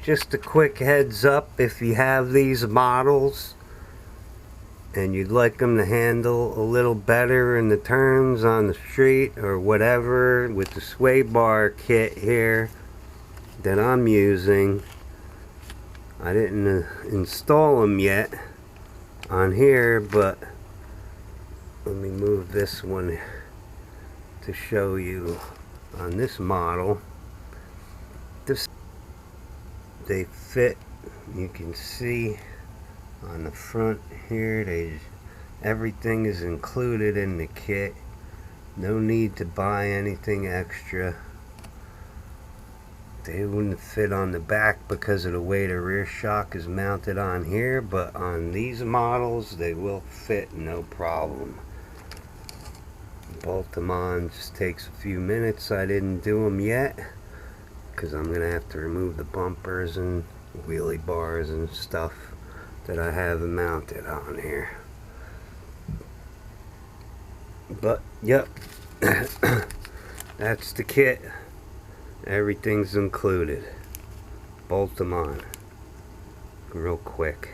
just a quick heads up, if you have these models and you'd like them to handle a little better in the turns on the street or whatever, with the sway bar kit here that I'm using, I didn't install them yet on here, but let me move this one to show you on this model. They fit, you can see on the front here, everything is included in the kit. No need to buy anything extra. They wouldn't fit on the back because of the way the rear shock is mounted on here, but on these models they will fit no problem. Bolt them on just takes a few minutes. I didn't do them yet because I'm gonna have to remove the bumpers and wheelie bars and stuff that I have mounted on here. But yep, that's the kit. Everything's included. Bolt them on real quick.